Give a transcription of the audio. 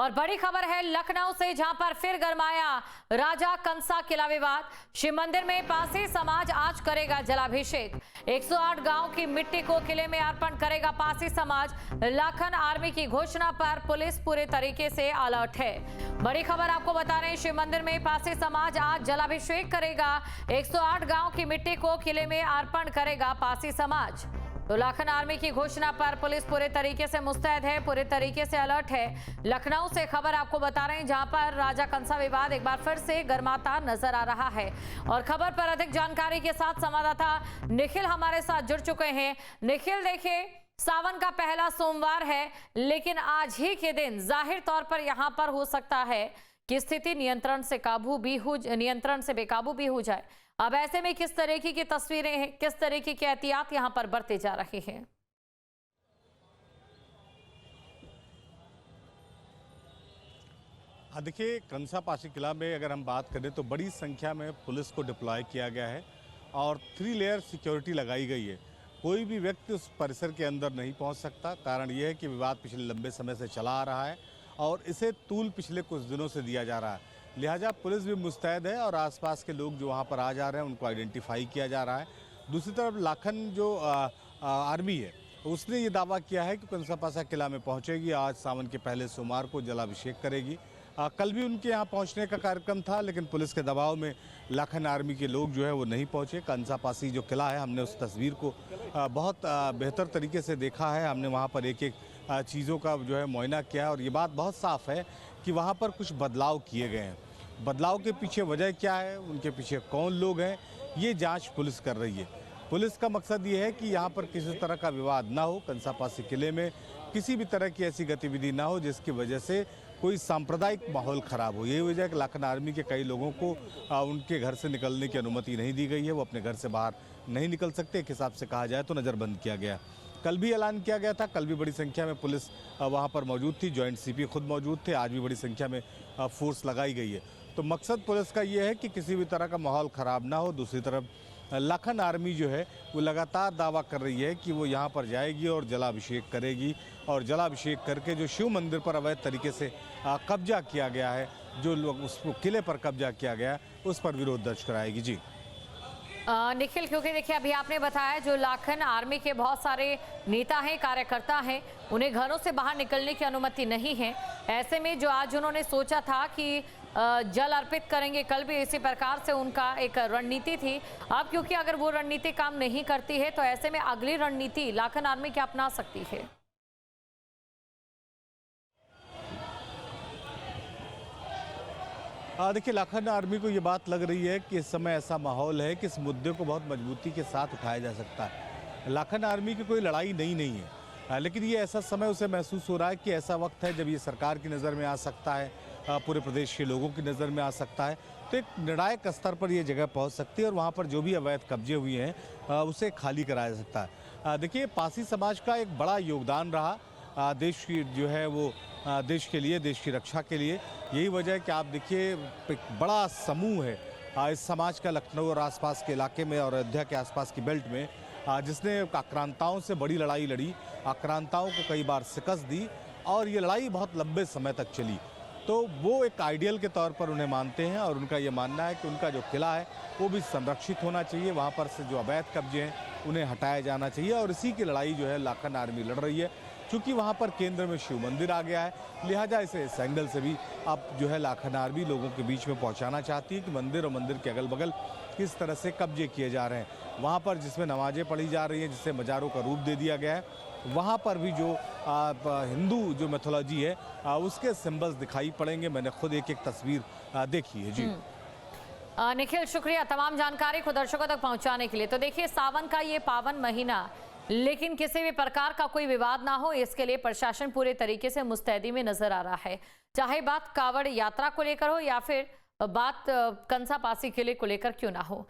और बड़ी खबर है लखनऊ से, जहां पर फिर गरमाया राजा कंसा किला विवाद। शिव मंदिर में पासी समाज आज करेगा जलाभिषेक। 108 गांव की मिट्टी को किले में अर्पण करेगा पासी समाज। लाखन आर्मी की घोषणा पर पुलिस पूरे तरीके से अलर्ट है। बड़ी खबर आपको बता रहे हैं, शिव मंदिर में पासी समाज आज जलाभिषेक करेगा। 108 गांव की मिट्टी को किले में अर्पण करेगा पासी समाज। तो लाखन आर्मी की घोषणा पर पुलिस पूरे तरीके से मुस्तैद है, पूरे तरीके से अलर्ट है। लखनऊ से खबर आपको बता रहे हैं, जहां पर राजा कंसा विवाद एक बार फिर से गर्माता नजर आ रहा है। और खबर पर अधिक जानकारी के साथ संवाददाता निखिल हमारे साथ जुड़ चुके हैं। निखिल, देखिए सावन का पहला सोमवार है, लेकिन आज ही के दिन जाहिर तौर पर यहां पर हो सकता है कि स्थिति नियंत्रण से बेकाबू भी हो जाए। अब ऐसे में किस तरीके की तस्वीरें हैं, किस तरीके की एहतियात यहां पर बरते जा रहे हैं? देखिए, कंसा पासी किला में अगर हम बात करें तो बड़ी संख्या में पुलिस को डिप्लॉय किया गया है और 3 लेयर सिक्योरिटी लगाई गई है। कोई भी व्यक्ति उस परिसर के अंदर नहीं पहुंच सकता। कारण यह है कि विवाद पिछले लंबे समय से चला आ रहा है और इसे तूल पिछले कुछ दिनों से दिया जा रहा है। लिहाजा पुलिस भी मुस्तैद है और आसपास के लोग जो वहां पर आ जा रहे हैं उनको आइडेंटिफाई किया जा रहा है। दूसरी तरफ लाखन जो आर्मी है उसने ये दावा किया है कि कंसा पासा किला में पहुंचेगी, आज सावन के पहले सोमवार को जलाभिषेक करेगी। कल भी उनके यहाँ पहुंचने का कार्यक्रम था, लेकिन पुलिस के दबाव में लाखन आर्मी के लोग जो है वो नहीं पहुंचे। कंसा पासी जो किला है, हमने उस तस्वीर को बहुत बेहतर तरीके से देखा है। हमने वहाँ पर एक एक चीज़ों का जो है मुआयना किया है और ये बात बहुत साफ़ है कि वहाँ पर कुछ बदलाव किए गए हैं। बदलाव के पीछे वजह क्या है, उनके पीछे कौन लोग हैं, ये जांच पुलिस कर रही है। पुलिस का मकसद ये है कि यहाँ पर किसी तरह का विवाद ना हो, कंसा पासी किले में किसी भी तरह की ऐसी गतिविधि ना हो जिसकी वजह से कोई सांप्रदायिक माहौल ख़राब हो। यही वजह है कि लाखन आर्मी के कई लोगों को उनके घर से निकलने की अनुमति नहीं दी गई है। वो अपने घर से बाहर नहीं निकल सकते। एक हिसाब से कहा जाए तो नज़रबंद किया गया। कल भी ऐलान किया गया था, कल भी बड़ी संख्या में पुलिस वहाँ पर मौजूद थी, जॉइंट सीपी खुद मौजूद थे। आज भी बड़ी संख्या में फोर्स लगाई गई है। तो मकसद पुलिस का ये है कि किसी भी तरह का माहौल ख़राब ना हो। दूसरी तरफ लाखन आर्मी जो है वो लगातार दावा कर रही है कि वो यहाँ पर जाएगी और जलाभिषेक करेगी और जलाभिषेक करके जो शिव मंदिर पर अवैध तरीके से कब्जा किया गया है, जो लोग उस किले पर कब्जा किया गया है, उस पर विरोध दर्ज कराएगी। जी निखिल, क्योंकि देखिए अभी आपने बताया जो लाखन आर्मी के बहुत सारे नेता हैं, कार्यकर्ता हैं, उन्हें घरों से बाहर निकलने की अनुमति नहीं है। ऐसे में जो आज उन्होंने सोचा था कि जल अर्पित करेंगे, कल भी इसी प्रकार से उनका एक रणनीति थी। अब क्योंकि अगर वो रणनीति काम नहीं करती है तो ऐसे में अगली रणनीति लाखन आर्मी क्या अपना सकती है? देखिए, लाखन आर्मी को ये बात लग रही है कि इस समय ऐसा माहौल है कि इस मुद्दे को बहुत मजबूती के साथ उठाया जा सकता है। लाखन आर्मी की कोई लड़ाई नहीं है, लेकिन ये ऐसा समय उसे महसूस हो रहा है कि ऐसा वक्त है जब ये सरकार की नज़र में आ सकता है, पूरे प्रदेश के लोगों की नज़र में आ सकता है। तो एक निर्णायक स्तर पर ये जगह पहुंच सकती है और वहाँ पर जो भी अवैध कब्जे हुए हैं उसे खाली कराया जा सकता है। देखिए, पासी समाज का एक बड़ा योगदान रहा देश की जो है वो देश के लिए, देश की रक्षा के लिए। यही वजह है कि आप देखिए एक बड़ा समूह है इस समाज का लखनऊ और आसपास के इलाके में और अयोध्या के आसपास की बेल्ट में, जिसने आक्रांताओं से बड़ी लड़ाई लड़ी, आक्रांताओं को कई बार शिकस्त दी और ये लड़ाई बहुत लंबे समय तक चली। तो वो एक आइडियल के तौर पर उन्हें मानते हैं और उनका ये मानना है कि उनका जो किला है वो भी संरक्षित होना चाहिए, वहाँ पर से जो अवैध कब्जे हैं उन्हें हटाया जाना चाहिए और इसी की लड़ाई जो है लाखन आर्मी लड़ रही है। चूँकि वहाँ पर केंद्र में शिव मंदिर आ गया है, लिहाजा इसे इस एंगल से भी अब जो है लाखन आर्मी लोगों के बीच में पहुँचाना चाहती है कि मंदिर और मंदिर के अगल बगल किस तरह से कब्जे किए जा रहे हैं। वहाँ पर जिसमें नमाजें पढ़ी जा रही हैं, जिससे मज़ारों का रूप दे दिया गया है, वहाँ पर भी जो हिंदू जो मैथोलॉजी है उसके सिंबल्स दिखाई पड़ेंगे। मैंने खुद एक एक तस्वीर देखी है। जी निखिल, शुक्रिया तमाम जानकारी को दर्शकों तक पहुंचाने के लिए। तो देखिए, सावन का ये पावन महीना, लेकिन किसी भी प्रकार का कोई विवाद ना हो, इसके लिए प्रशासन पूरे तरीके से मुस्तैदी में नजर आ रहा है। चाहे बात कांवड़ यात्रा को लेकर हो या फिर बात कंसा पासी किले को लेकर क्यों ना हो।